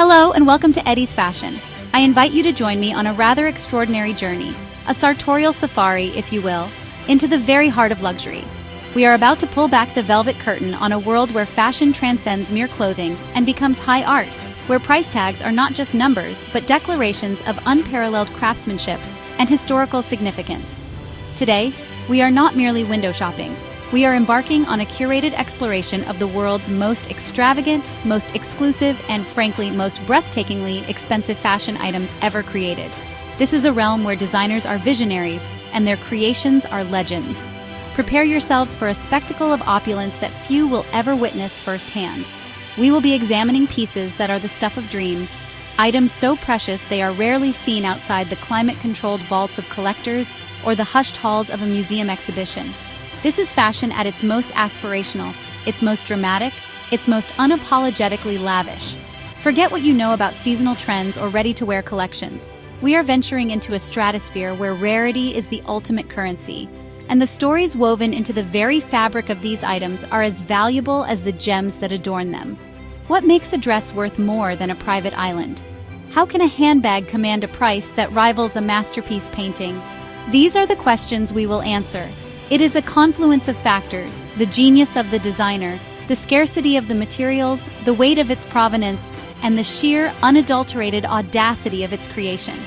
Hello and welcome to Eddie's Fashion. I invite you to join me on a rather extraordinary journey, a sartorial safari, if you will, into the very heart of luxury. We are about to pull back the velvet curtain on a world where fashion transcends mere clothing and becomes high art, where price tags are not just numbers, but declarations of unparalleled craftsmanship and historical significance. Today, we are not merely window shopping. We are embarking on a curated exploration of the world's most extravagant, most exclusive, and frankly, most breathtakingly expensive fashion items ever created. This is a realm where designers are visionaries and their creations are legends. Prepare yourselves for a spectacle of opulence that few will ever witness firsthand. We will be examining pieces that are the stuff of dreams, items so precious they are rarely seen outside the climate-controlled vaults of collectors or the hushed halls of a museum exhibition. This is fashion at its most aspirational, its most dramatic, its most unapologetically lavish. Forget what you know about seasonal trends or ready-to-wear collections. We are venturing into a stratosphere where rarity is the ultimate currency, and the stories woven into the very fabric of these items are as valuable as the gems that adorn them. What makes a dress worth more than a private island? How can a handbag command a price that rivals a masterpiece painting? These are the questions we will answer. It is a confluence of factors: the genius of the designer, the scarcity of the materials, the weight of its provenance, and the sheer, unadulterated audacity of its creation.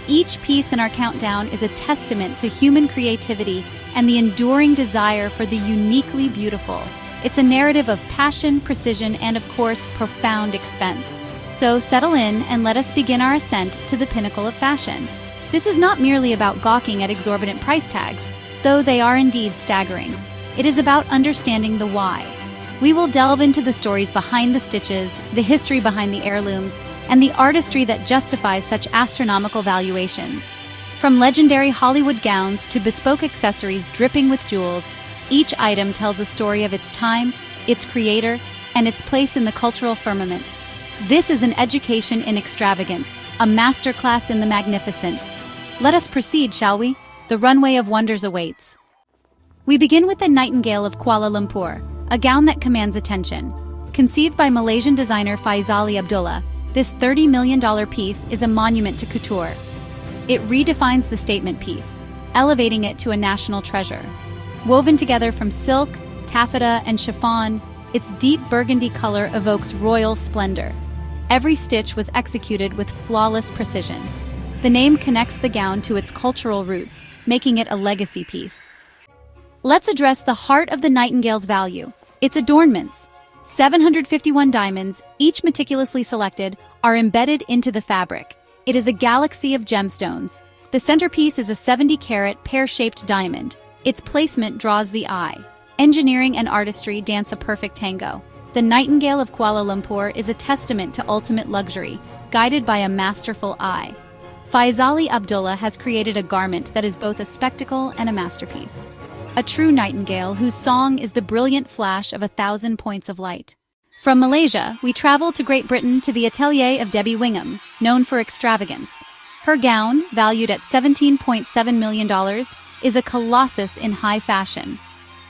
Each piece in our countdown is a testament to human creativity and the enduring desire for the uniquely beautiful. It's a narrative of passion, precision, and of course, profound expense. So settle in and let us begin our ascent to the pinnacle of fashion. This is not merely about gawking at exorbitant price tags, though they are indeed staggering. It is about understanding the why. We will delve into the stories behind the stitches, the history behind the heirlooms, and the artistry that justifies such astronomical valuations. From legendary Hollywood gowns to bespoke accessories dripping with jewels, each item tells a story of its time, its creator, and its place in the cultural firmament. This is an education in extravagance, a masterclass in the magnificent. Let us proceed, shall we? The runway of wonders awaits. We begin with the Nightengale of Kuala Lumpur, a gown that commands attention. Conceived by Malaysian designer Faizali Abdullah, this $30 million piece is a monument to couture. It redefines the statement piece, elevating it to a national treasure. Woven together from silk, taffeta, and chiffon, its deep burgundy color evokes royal splendor. Every stitch was executed with flawless precision. The name connects the gown to its cultural roots, making it a legacy piece. Let's address the heart of the Nightingale's value, its adornments. 751 diamonds, each meticulously selected, are embedded into the fabric. It is a galaxy of gemstones. The centerpiece is a 70-carat pear-shaped diamond. Its placement draws the eye. Engineering and artistry dance a perfect tango. The Nightingale of Kuala Lumpur is a testament to ultimate luxury, guided by a masterful eye. Faizali Abdullah has created a garment that is both a spectacle and a masterpiece. A true nightingale whose song is the brilliant flash of 1,000 points of light. From Malaysia, we travel to Great Britain to the atelier of Debbie Wingham, known for extravagance. Her gown, valued at $17.7 million, is a colossus in high fashion.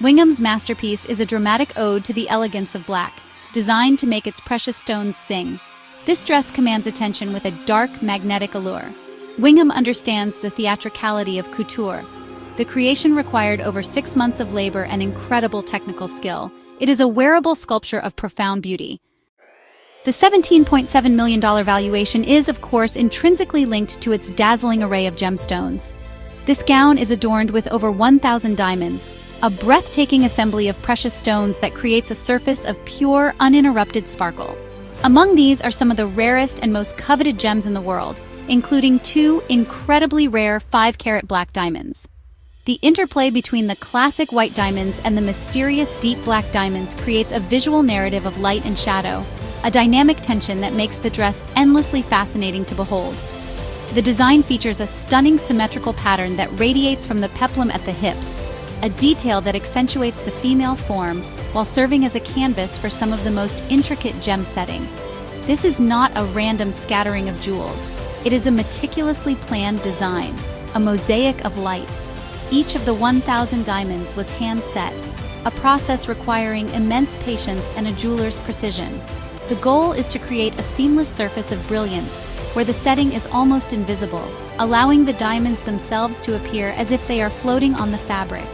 Wingham's masterpiece is a dramatic ode to the elegance of black, designed to make its precious stones sing. This dress commands attention with a dark, magnetic allure. Wingham understands the theatricality of couture. The creation required over 6 months of labor and incredible technical skill. It is a wearable sculpture of profound beauty. The $17.7 million valuation is, of course, intrinsically linked to its dazzling array of gemstones. This gown is adorned with over 1,000 diamonds, a breathtaking assembly of precious stones that creates a surface of pure, uninterrupted sparkle. Among these are some of the rarest and most coveted gems in the world, including 2 incredibly rare 5-carat black diamonds. The interplay between the classic white diamonds and the mysterious deep black diamonds creates a visual narrative of light and shadow, a dynamic tension that makes the dress endlessly fascinating to behold. The design features a stunning symmetrical pattern that radiates from the peplum at the hips, a detail that accentuates the female form while serving as a canvas for some of the most intricate gem setting. This is not a random scattering of jewels. It is a meticulously planned design, a mosaic of light. Each of the 1,000 diamonds was hand-set, a process requiring immense patience and a jeweler's precision. The goal is to create a seamless surface of brilliance where the setting is almost invisible, allowing the diamonds themselves to appear as if they are floating on the fabric.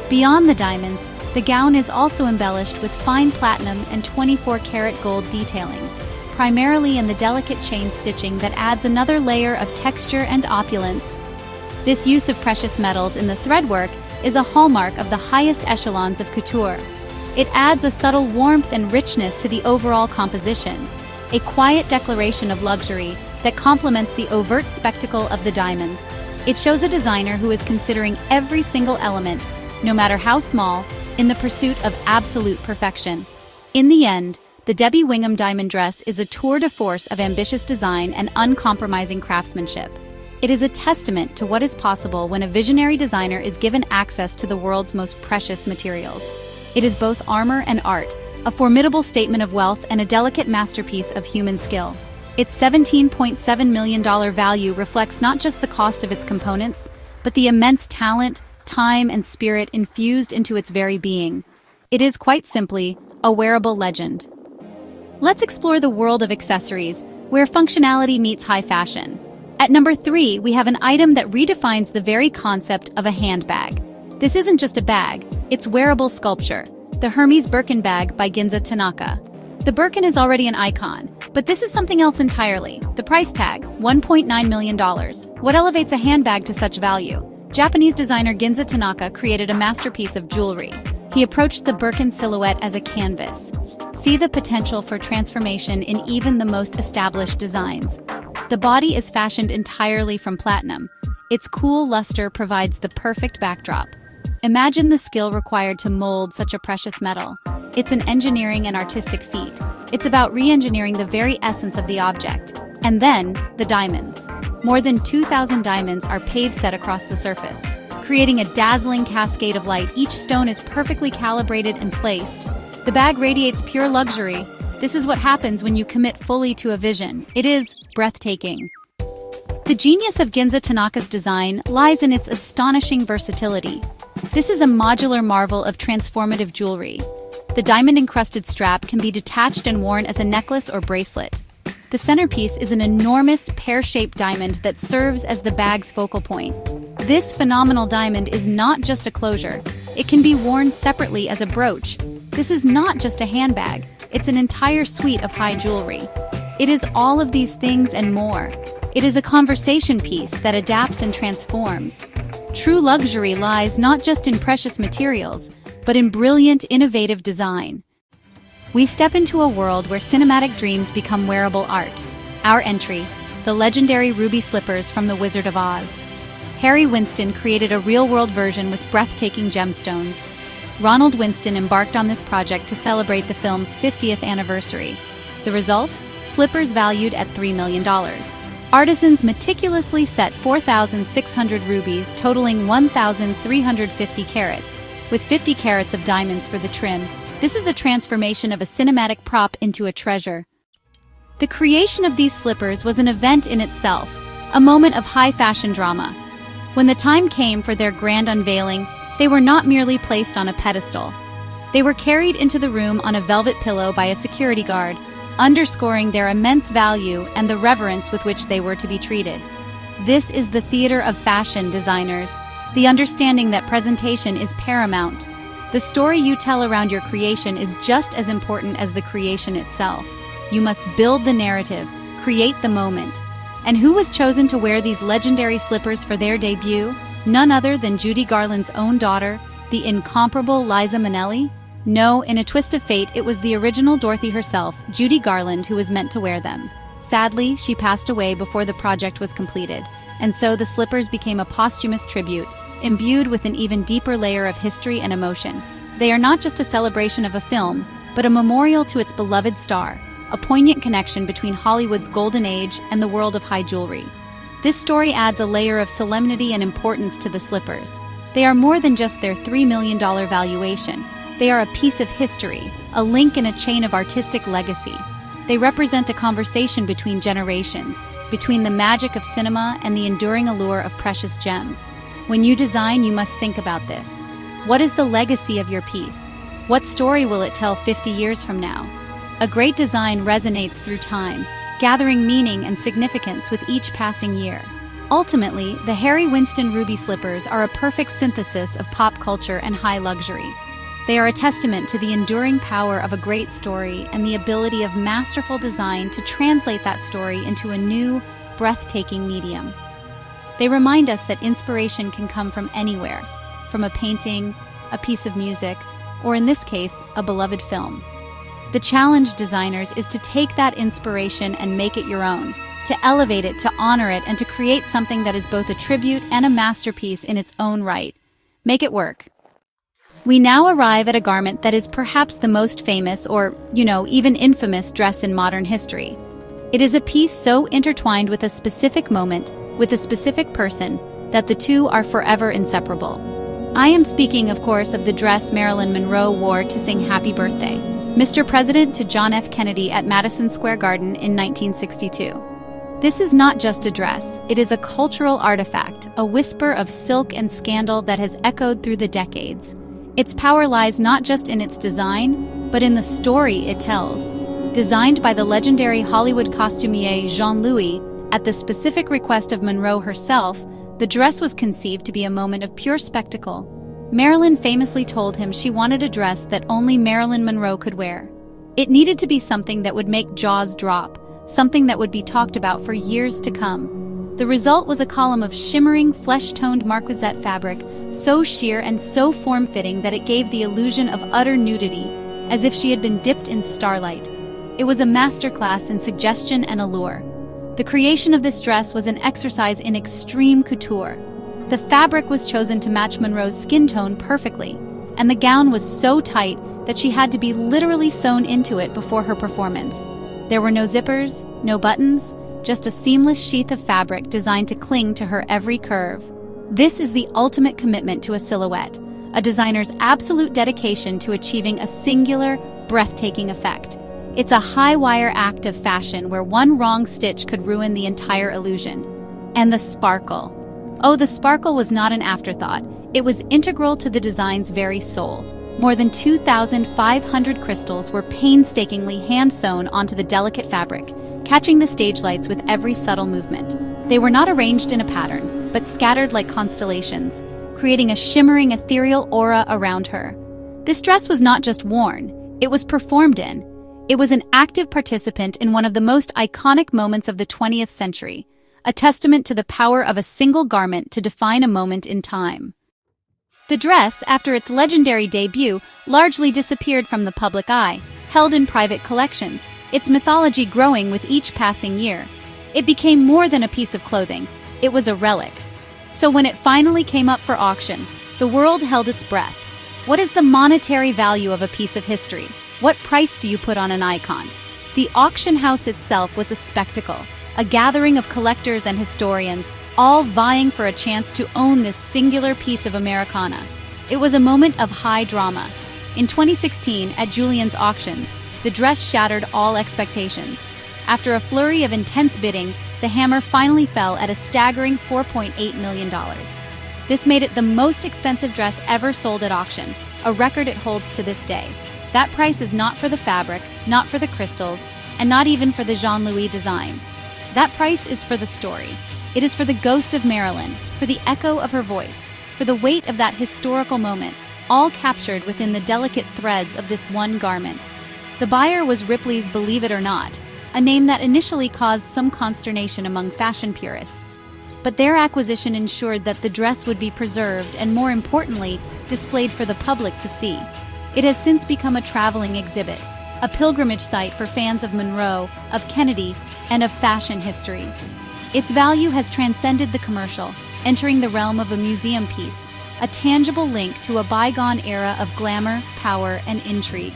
Beyond the diamonds, the gown is also embellished with fine platinum and 24-karat gold detailing, primarily in the delicate chain stitching that adds another layer of texture and opulence. This use of precious metals in the threadwork is a hallmark of the highest echelons of couture. It adds a subtle warmth and richness to the overall composition, a quiet declaration of luxury that complements the overt spectacle of the diamonds. It shows a designer who is considering every single element, no matter how small, in the pursuit of absolute perfection. In the end, the Debbie Wingham diamond dress is a tour de force of ambitious design and uncompromising craftsmanship. It is a testament to what is possible when a visionary designer is given access to the world's most precious materials. It is both armor and art, a formidable statement of wealth and a delicate masterpiece of human skill. Its $17.7 million value reflects not just the cost of its components, but the immense talent, time, and spirit infused into its very being. It is quite simply a wearable legend. Let's explore the world of accessories, where functionality meets high fashion. At number 3, we have an item that redefines the very concept of a handbag. This isn't just a bag, it's wearable sculpture, the Hermes Birkin bag by Ginza Tanaka. The Birkin is already an icon, but this is something else entirely. The price tag, $1.9 million. What elevates a handbag to such value? Japanese designer Ginza Tanaka created a masterpiece of jewelry. He approached the Birkin silhouette as a canvas. See the potential for transformation in even the most established designs. The body is fashioned entirely from platinum. Its cool luster provides the perfect backdrop. Imagine the skill required to mold such a precious metal. It's an engineering and artistic feat. It's about re-engineering the very essence of the object. And then, the diamonds. More than 2,000 diamonds are pave set across the surface, creating a dazzling cascade of light. Each stone is perfectly calibrated and placed. The bag radiates pure luxury. This is what happens when you commit fully to a vision. It is breathtaking. The genius of Ginza Tanaka's design lies in its astonishing versatility. This is a modular marvel of transformative jewelry. The diamond-encrusted strap can be detached and worn as a necklace or bracelet. The centerpiece is an enormous pear-shaped diamond that serves as the bag's focal point. This phenomenal diamond is not just a closure. It can be worn separately as a brooch. This is not just a handbag. It's an entire suite of high jewelry. It is all of these things and more. It is a conversation piece that adapts and transforms. True luxury lies not just in precious materials, but in brilliant, innovative design. We step into a world where cinematic dreams become wearable art. Our entry, the legendary ruby slippers from The Wizard of Oz. Harry Winston created a real-world version with breathtaking gemstones. Ronald Winston embarked on this project to celebrate the film's 50th anniversary. The result? Slippers valued at $3 million. Artisans meticulously set 4,600 rubies totaling 1,350 carats, with 50 carats of diamonds for the trim. This is a transformation of a cinematic prop into a treasure. The creation of these slippers was an event in itself, a moment of high fashion drama. When the time came for their grand unveiling, they were not merely placed on a pedestal. They were carried into the room on a velvet pillow by a security guard, underscoring their immense value and the reverence with which they were to be treated. This is the theater of fashion, designers, the understanding that presentation is paramount. The story you tell around your creation is just as important as the creation itself. You must build the narrative, create the moment. And who was chosen to wear these legendary slippers for their debut? None other than Judy Garland's own daughter, the incomparable Liza Minnelli? No, in a twist of fate, it was the original Dorothy herself, Judy Garland, who was meant to wear them. Sadly, she passed away before the project was completed, and so the slippers became a posthumous tribute, imbued with an even deeper layer of history and emotion. They are not just a celebration of a film, but a memorial to its beloved star, a poignant connection between Hollywood's golden age and the world of high jewelry. This story adds a layer of solemnity and importance to the slippers. They are more than just their $3 million valuation. They are a piece of history, a link in a chain of artistic legacy. They represent a conversation between generations, between the magic of cinema and the enduring allure of precious gems. When you design, you must think about this. What is the legacy of your piece? What story will it tell 50 years from now? A great design resonates through time, gathering meaning and significance with each passing year. Ultimately, the Harry Winston ruby slippers are a perfect synthesis of pop culture and high luxury. They are a testament to the enduring power of a great story and the ability of masterful design to translate that story into a new, breathtaking medium. They remind us that inspiration can come from anywhere, from a painting, a piece of music, or in this case, a beloved film. The challenge, designers, is to take that inspiration and make it your own, to elevate it, to honor it, and to create something that is both a tribute and a masterpiece in its own right. Make it work. We now arrive at a garment that is perhaps the most famous or, even infamous dress in modern history. It is a piece so intertwined with a specific moment, with a specific person, that the two are forever inseparable. I am speaking, of course, of the dress Marilyn Monroe wore to sing Happy Birthday, Mr. President, to John F. Kennedy at Madison Square Garden in 1962. This is not just a dress, it is a cultural artifact, a whisper of silk and scandal that has echoed through the decades. Its power lies not just in its design, but in the story it tells. Designed by the legendary Hollywood costumier Jean-Louis, at the specific request of Monroe herself, the dress was conceived to be a moment of pure spectacle. Marilyn famously told him she wanted a dress that only Marilyn Monroe could wear. It needed to be something that would make jaws drop, something that would be talked about for years to come. The result was a column of shimmering, flesh-toned marquisette fabric, so sheer and so form-fitting that it gave the illusion of utter nudity, as if she had been dipped in starlight. It was a masterclass in suggestion and allure. The creation of this dress was an exercise in extreme couture. The fabric was chosen to match Monroe's skin tone perfectly, and the gown was so tight that she had to be literally sewn into it before her performance. There were no zippers, no buttons, just a seamless sheath of fabric designed to cling to her every curve. This is the ultimate commitment to a silhouette, a designer's absolute dedication to achieving a singular, breathtaking effect. It's a high-wire act of fashion where one wrong stitch could ruin the entire illusion. And the sparkle. Oh, the sparkle was not an afterthought. It was integral to the design's very soul. More than 2,500 crystals were painstakingly hand-sewn onto the delicate fabric, catching the stage lights with every subtle movement. They were not arranged in a pattern, but scattered like constellations, creating a shimmering, ethereal aura around her. This dress was not just worn, it was performed in. It was an active participant in one of the most iconic moments of the 20th century, a testament to the power of a single garment to define a moment in time. The dress, after its legendary debut, largely disappeared from the public eye, held in private collections, its mythology growing with each passing year. It became more than a piece of clothing, it was a relic. So when it finally came up for auction, the world held its breath. What is the monetary value of a piece of history? What price do you put on an icon? The auction house itself was a spectacle, a gathering of collectors and historians, all vying for a chance to own this singular piece of Americana. It was a moment of high drama. In 2016, at Julian's auctions, the dress shattered all expectations. After a flurry of intense bidding, the hammer finally fell at a staggering $4.8 million. This made it the most expensive dress ever sold at auction, a record it holds to this day. That price is not for the fabric, not for the crystals, and not even for the Jean-Louis design. That price is for the story. It is for the ghost of Marilyn, for the echo of her voice, for the weight of that historical moment, all captured within the delicate threads of this one garment. The buyer was Ripley's Believe It or Not, a name that initially caused some consternation among fashion purists. But their acquisition ensured that the dress would be preserved and, more importantly, displayed for the public to see. It has since become a traveling exhibit, a pilgrimage site for fans of Monroe, of Kennedy, and of fashion history. Its value has transcended the commercial, entering the realm of a museum piece, a tangible link to a bygone era of glamour, power, and intrigue.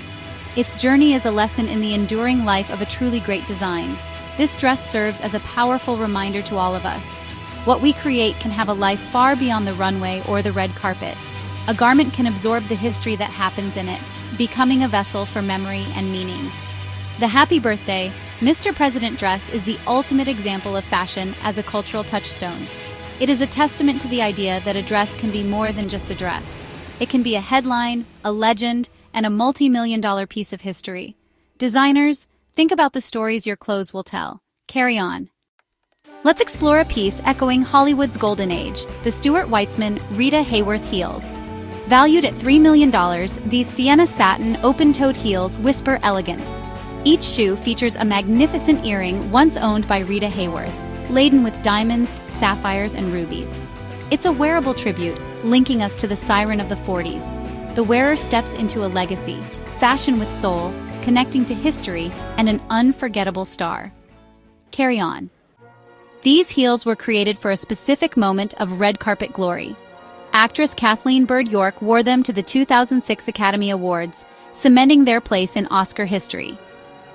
Its journey is a lesson in the enduring life of a truly great design. This dress serves as a powerful reminder to all of us. What we create can have a life far beyond the runway or the red carpet. A garment can absorb the history that happens in it, becoming a vessel for memory and meaning. The Happy Birthday, Mr. President dress is the ultimate example of fashion as a cultural touchstone. It is a testament to the idea that a dress can be more than just a dress. It can be a headline, a legend, and a multi-million-dollar piece of history. Designers, think about the stories your clothes will tell. Carry on. Let's explore a piece echoing Hollywood's golden age, the Stuart Weitzman Rita Hayworth heels. Valued at $3 million, these sienna satin open-toed heels whisper elegance. Each shoe features a magnificent earring once owned by Rita Hayworth, laden with diamonds, sapphires, and rubies. It's a wearable tribute, linking us to the siren of the 40s. The wearer steps into a legacy, fashion with soul, connecting to history and an unforgettable star. Carry on. These heels were created for a specific moment of red carpet glory. Actress Kathleen Bird York wore them to the 2006 Academy Awards, cementing their place in Oscar history.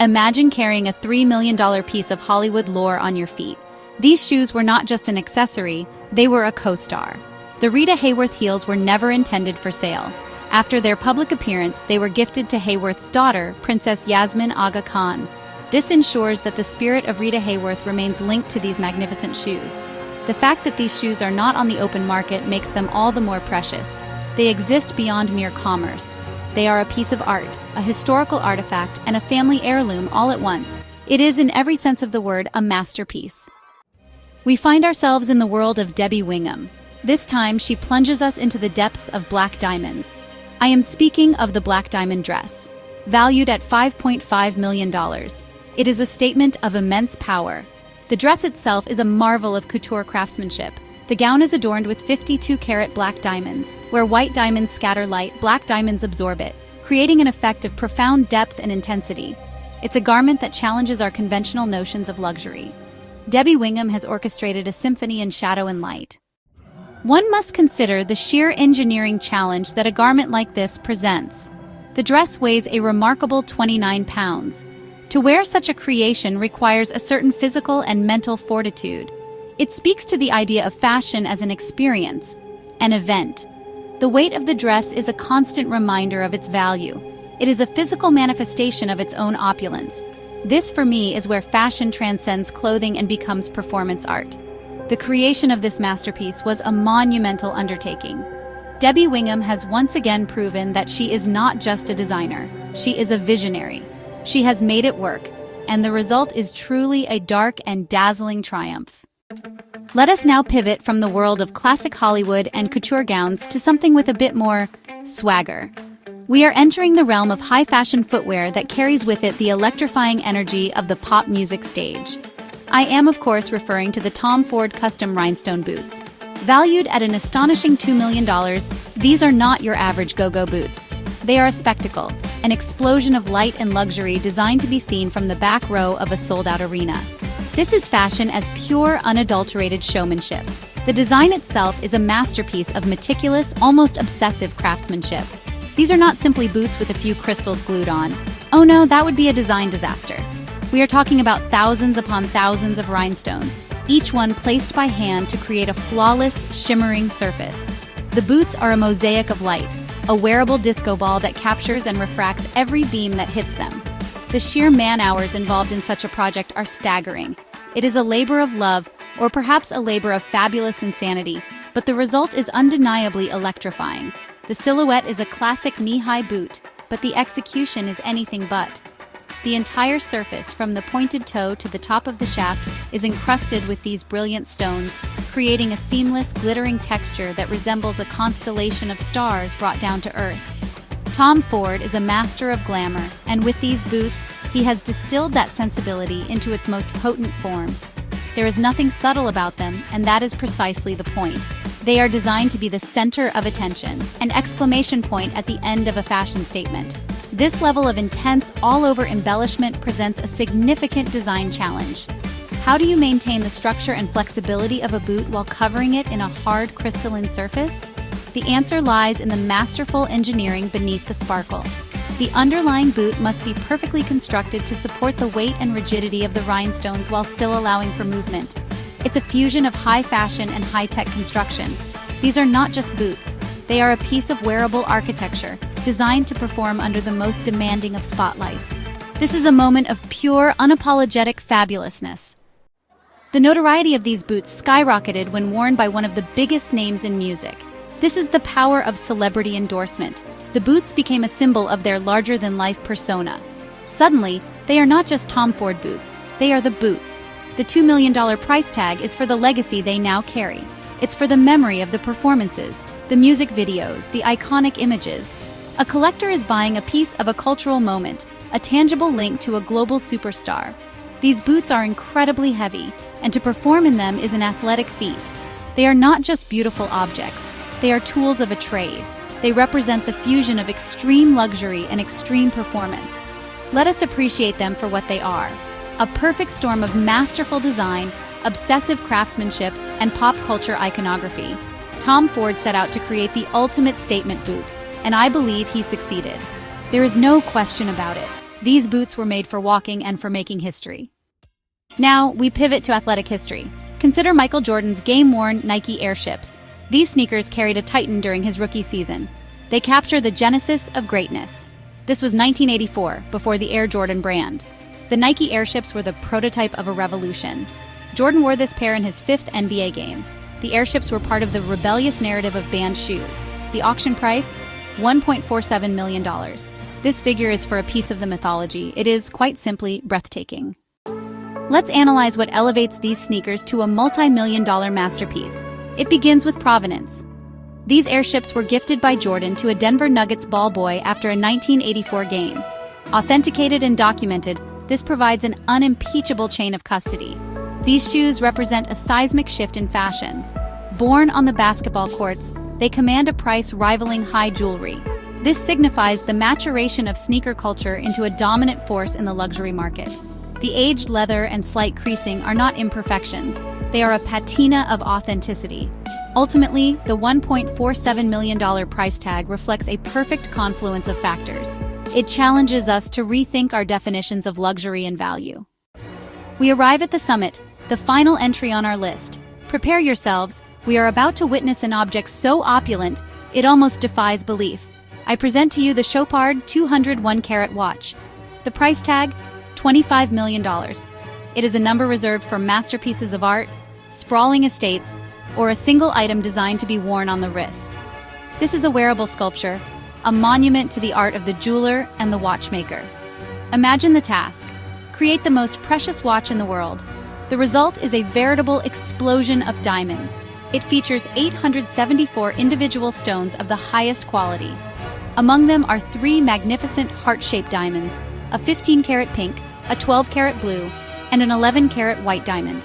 Imagine carrying a $3 million piece of Hollywood lore on your feet. These shoes were not just an accessory, they were a co-star. The Rita Hayworth heels were never intended for sale. After their public appearance, they were gifted to Hayworth's daughter, Princess Yasmin Aga Khan. This ensures that the spirit of Rita Hayworth remains linked to these magnificent shoes. The fact that these shoes are not on the open market makes them all the more precious. They exist beyond mere commerce. They are a piece of art, a historical artifact, and a family heirloom all at once. It is, in every sense of the word, a masterpiece. We find ourselves in the world of Debbie Wingham. This time, she plunges us into the depths of black diamonds. I am speaking of the black diamond dress. Valued at $5.5 million. It is a statement of immense power. The dress itself is a marvel of couture craftsmanship. The gown is adorned with 52-carat black diamonds. Where white diamonds scatter light, black diamonds absorb it, creating an effect of profound depth and intensity. It's a garment that challenges our conventional notions of luxury. Debbie Wingham has orchestrated a symphony in shadow and light. One must consider the sheer engineering challenge that a garment like this presents. The dress weighs a remarkable 29 pounds. To wear such a creation requires a certain physical and mental fortitude. It speaks to the idea of fashion as an experience, an event. The weight of the dress is a constant reminder of its value. It is a physical manifestation of its own opulence. This, for me, is where fashion transcends clothing and becomes performance art. The creation of this masterpiece was a monumental undertaking. Debbie Wingham has once again proven that she is not just a designer, she is a visionary. She has made it work, and the result is truly a dark and dazzling triumph. Let us now pivot from the world of classic Hollywood and couture gowns to something with a bit more swagger. We are entering the realm of high-fashion footwear that carries with it the electrifying energy of the pop music stage. I am, of course, referring to the Tom Ford custom rhinestone boots. Valued at an astonishing $2 million, these are not your average go-go boots. They are a spectacle, an explosion of light and luxury designed to be seen from the back row of a sold-out arena. This is fashion as pure, unadulterated showmanship. The design itself is a masterpiece of meticulous, almost obsessive craftsmanship. These are not simply boots with a few crystals glued on. Oh no, that would be a design disaster. We are talking about thousands upon thousands of rhinestones, each one placed by hand to create a flawless, shimmering surface. The boots are a mosaic of light, a wearable disco ball that captures and refracts every beam that hits them. The sheer man-hours involved in such a project are staggering. It is a labor of love, or perhaps a labor of fabulous insanity, but the result is undeniably electrifying. The silhouette is a classic knee-high boot, but the execution is anything but. The entire surface, from the pointed toe to the top of the shaft, is encrusted with these brilliant stones, creating a seamless, glittering texture that resembles a constellation of stars brought down to earth. Tom Ford is a master of glamour, and with these boots, he has distilled that sensibility into its most potent form. There is nothing subtle about them, and that is precisely the point. They are designed to be the center of attention, an exclamation point at the end of a fashion statement. This level of intense, all-over embellishment presents a significant design challenge. How do you maintain the structure and flexibility of a boot while covering it in a hard, crystalline surface? The answer lies in the masterful engineering beneath the sparkle. The underlying boot must be perfectly constructed to support the weight and rigidity of the rhinestones while still allowing for movement. It's a fusion of high fashion and high-tech construction. These are not just boots. They are a piece of wearable architecture, designed to perform under the most demanding of spotlights. This is a moment of pure, unapologetic fabulousness. The notoriety of these boots skyrocketed when worn by one of the biggest names in music. This is the power of celebrity endorsement. The boots became a symbol of their larger-than-life persona. Suddenly, they are not just Tom Ford boots, they are the boots. The $2 million price tag is for the legacy they now carry. It's for the memory of the performances, the music videos, the iconic images. A collector is buying a piece of a cultural moment, a tangible link to a global superstar. These boots are incredibly heavy, and to perform in them is an athletic feat. They are not just beautiful objects, they are tools of a trade. They represent the fusion of extreme luxury and extreme performance. Let us appreciate them for what they are: a perfect storm of masterful design, obsessive craftsmanship, and pop culture iconography. Tom Ford set out to create the ultimate statement boot, and I believe he succeeded. There is no question about it. These boots were made for walking and for making history. Now, we pivot to athletic history. Consider Michael Jordan's game-worn Nike Airships. These sneakers carried a titan during his rookie season. They capture the genesis of greatness. This was 1984, before the Air Jordan brand. The Nike Airships were the prototype of a revolution. Jordan wore this pair in his 5th NBA game. The Airships were part of the rebellious narrative of banned shoes. The auction price? $1.47 million. This figure is for a piece of the mythology. It is, quite simply, breathtaking. Let's analyze what elevates these sneakers to a multi-million-dollar masterpiece. It begins with provenance. These Airships were gifted by Jordan to a Denver Nuggets ball boy after a 1984 game. Authenticated and documented, this provides an unimpeachable chain of custody. These shoes represent a seismic shift in fashion. Born on the basketball courts, they command a price rivaling high jewelry. This signifies the maturation of sneaker culture into a dominant force in the luxury market. The aged leather and slight creasing are not imperfections. They are a patina of authenticity. Ultimately, the $1.47 million price tag reflects a perfect confluence of factors. It challenges us to rethink our definitions of luxury and value. We arrive at the summit, the final entry on our list. Prepare yourselves. We are about to witness an object so opulent, it almost defies belief. I present to you the Chopard 201-carat watch. The price tag? $25 million. It is a number reserved for masterpieces of art, sprawling estates, or a single item designed to be worn on the wrist. This is a wearable sculpture, a monument to the art of the jeweler and the watchmaker. Imagine the task. Create the most precious watch in the world. The result is a veritable explosion of diamonds. It features 874 individual stones of the highest quality. Among them are 3 magnificent heart-shaped diamonds, a 15-carat pink, a 12-carat blue, and an 11-carat white diamond.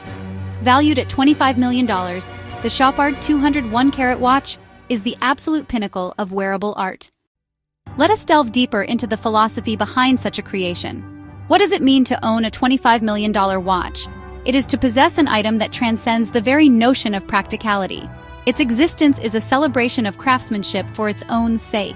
Valued at $25 million, the Chopard 201-carat watch is the absolute pinnacle of wearable art. Let us delve deeper into the philosophy behind such a creation. What does it mean to own a $25 million watch? It is to possess an item that transcends the very notion of practicality. Its existence is a celebration of craftsmanship for its own sake.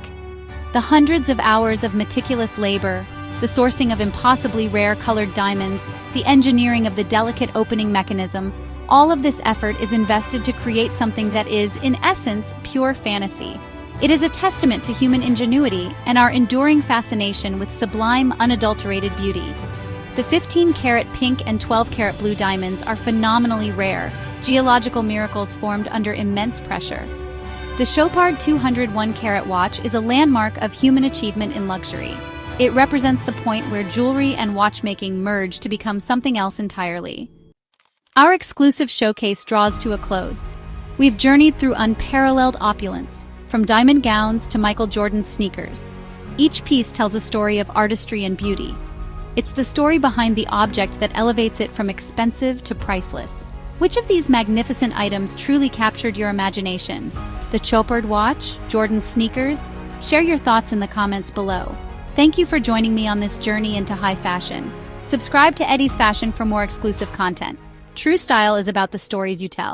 The hundreds of hours of meticulous labor, the sourcing of impossibly rare colored diamonds, the engineering of the delicate opening mechanism, all of this effort is invested to create something that is, in essence, pure fantasy. It is a testament to human ingenuity and our enduring fascination with sublime, unadulterated beauty. The 15-carat pink and 12-carat blue diamonds are phenomenally rare, geological miracles formed under immense pressure. The Chopard 201-carat watch is a landmark of human achievement in luxury. It represents the point where jewelry and watchmaking merge to become something else entirely. Our exclusive showcase draws to a close. We've journeyed through unparalleled opulence, from diamond gowns to Michael Jordan's sneakers. Each piece tells a story of artistry and beauty. It's the story behind the object that elevates it from expensive to priceless. Which of these magnificent items truly captured your imagination? The Chopard watch? Jordan's sneakers? Share your thoughts in the comments below. Thank you for joining me on this journey into high fashion. Subscribe to Eddie's Fashion for more exclusive content. True style is about the stories you tell.